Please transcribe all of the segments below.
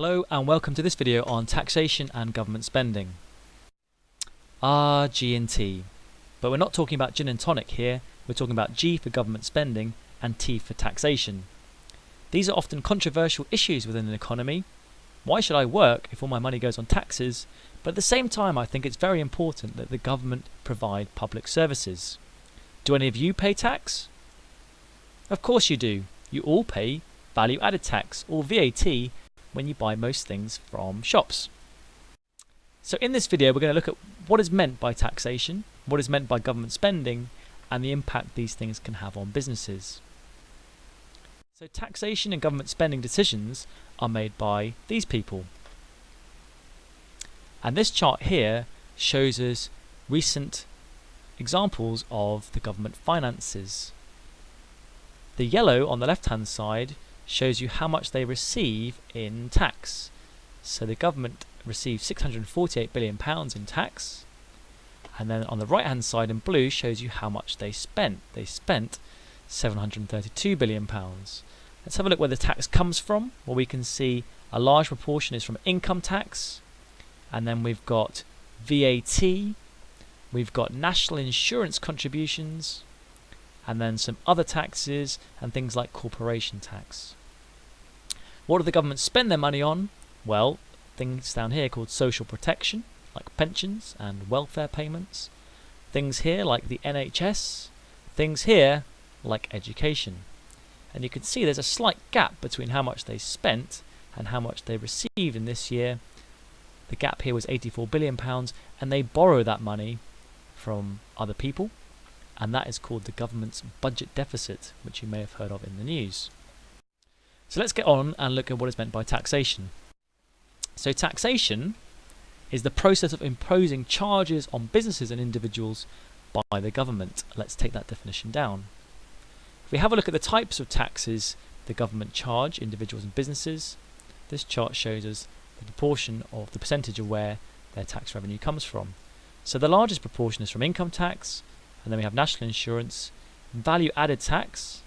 Hello and welcome to this video on taxation and government spending. R, G and T. But we're not talking about gin and tonic here, we're talking about G for government spending and T for taxation. These are often controversial issues within an economy. Why should I work if all my money goes on taxes? But at the same time I think it's very important that the government provide public services. Do any of you pay tax? Of course you do. You all pay value added tax or VAT when you buy most things from shops. So in this video we're going to look at what is meant by taxation, what is meant by government spending, and the impact these things can have on businesses. So taxation and government spending decisions are made by these people. And this chart here shows us recent examples of the government finances. The yellow on the left hand side shows you how much they receive in tax. So the government received £648 billion in tax, and then on the right hand side in blue shows you how much they spent. They spent £732 billion. Let's have a look where the tax comes from. Well, we can see a large proportion is from income tax, and then we've got VAT, we've got national insurance contributions, and then some other taxes and things like corporation tax. What do the government spend their money on? Well, things down here called social protection, like pensions and welfare payments. Things here like the NHS. Things here like education. And you can see there's a slight gap between how much they spent and how much they received in this year. The gap here was £84 billion, and they borrow that money from other people, and that is called the government's budget deficit, which you may have heard of in the news. So let's get on and look at what is meant by taxation. So taxation is the process of imposing charges on businesses and individuals by the government. Let's take that definition down. If we have a look at the types of taxes the government charge individuals and businesses, this chart shows us the proportion of the percentage of where their tax revenue comes from. So the largest proportion is from income tax, and then we have national insurance, value added tax,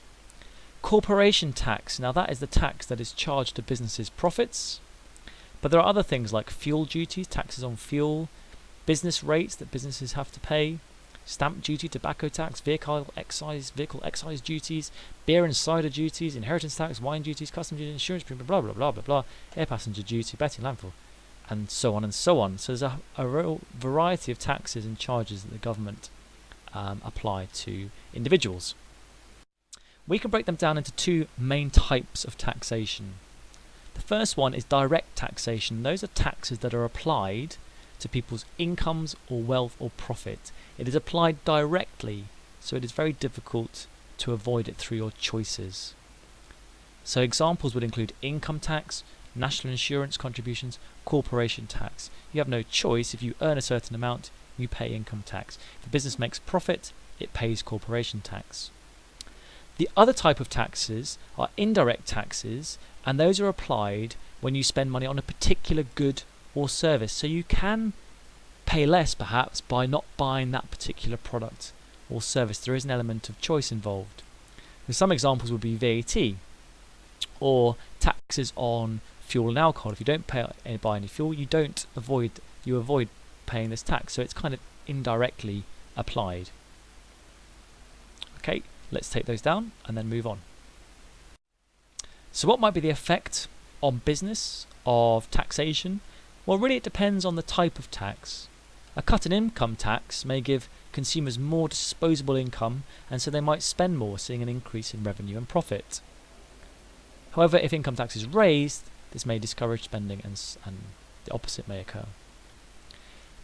corporation tax. Now that is the tax that is charged to businesses' profits, but there are other things like fuel duties, taxes on fuel, business rates that businesses have to pay, stamp duty, tobacco tax, vehicle excise duties, beer and cider duties, inheritance tax, wine duties, customs duty, insurance premium, blah blah blah blah blah, air passenger duty, betting landfill, and so on and so on. So there's a real variety of taxes and charges that the government apply to individuals. We can break them down into two main types of taxation. The first one is direct taxation. Those are taxes that are applied to people's incomes or wealth or profit. It is applied directly, so it is very difficult to avoid it through your choices. So examples would include income tax, national insurance contributions, corporation tax. You have no choice. If you earn a certain amount, you pay income tax. If a business makes profit, it pays corporation tax. The other type of taxes are indirect taxes, and those are applied when you spend money on a particular good or service. So you can pay less perhaps by not buying that particular product or service. There is an element of choice involved. And some examples would be VAT or taxes on fuel and alcohol. If you don't buy any fuel, you avoid paying this tax, so it's kind of indirectly applied. Okay, let's take those down and then move on. So what might be the effect on business of taxation? Well, really it depends on the type of tax. A cut in income tax may give consumers more disposable income, and so they might spend more, seeing an increase in revenue and profit. However, if income tax is raised, this may discourage spending, and the opposite may occur.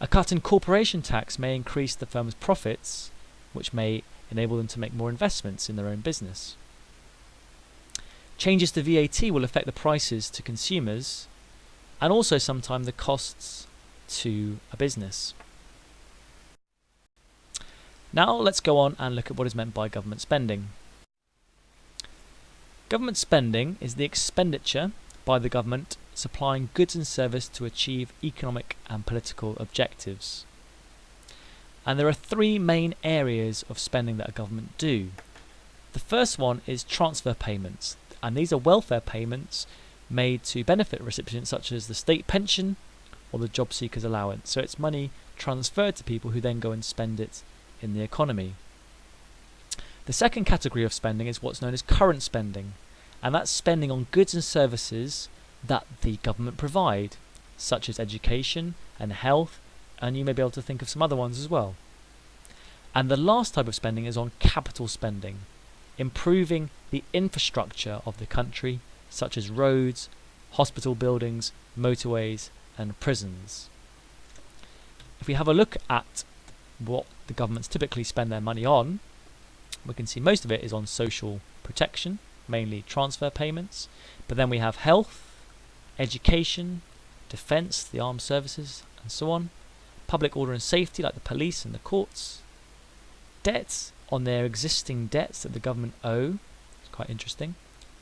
A cut in corporation tax may increase the firm's profits, which may enable them to make more investments in their own business. Changes to VAT will affect the prices to consumers, and also sometimes the costs to a business. Now let's go on and look at what is meant by government spending. Government spending is the expenditure by the government supplying goods and service to achieve economic and political objectives. And there are three main areas of spending that a government do. The first one is transfer payments, and these are welfare payments made to benefit recipients such as the state pension or the job seekers allowance. So it's money transferred to people who then go and spend it in the economy. The second category of spending is what's known as current spending, and that's spending on goods and services that the government provide, such as education and health, and you may be able to think of some other ones as well. And the last type of spending is on capital spending, improving the infrastructure of the country, such as roads, hospital buildings, motorways, and prisons. If we have a look at what the governments typically spend their money on, we can see most of it is on social protection, mainly transfer payments, but then we have health, education, defence, the armed services, and so on, public order and safety like the police and the courts, debts on their existing debts that the government owe, it's quite interesting,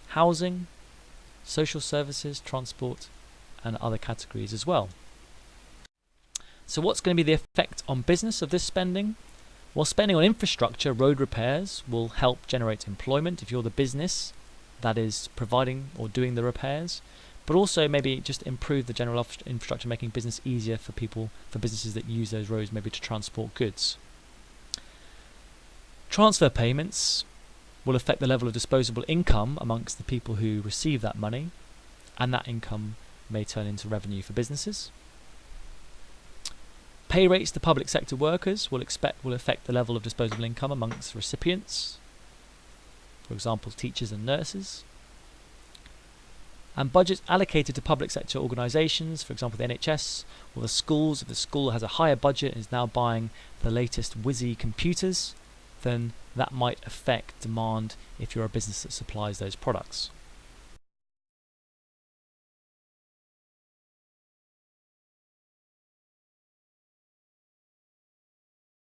housing, social services, transport, and other categories as well. So what's going to be the effect on business of this spending? Well, spending on infrastructure, road repairs, will help generate employment if you're the business that is providing or doing the repairs, but also maybe just improve the general infrastructure, making business easier for people, for businesses that use those roads maybe to transport goods. Transfer payments will affect the level of disposable income amongst the people who receive that money, and that income may turn into revenue for businesses. Pay rates to public sector workers will affect the level of disposable income amongst recipients, for example teachers and nurses. And budgets allocated to public sector organisations, for example the NHS or the schools, if the school has a higher budget and is now buying the latest whizzy computers, then that might affect demand if you're a business that supplies those products.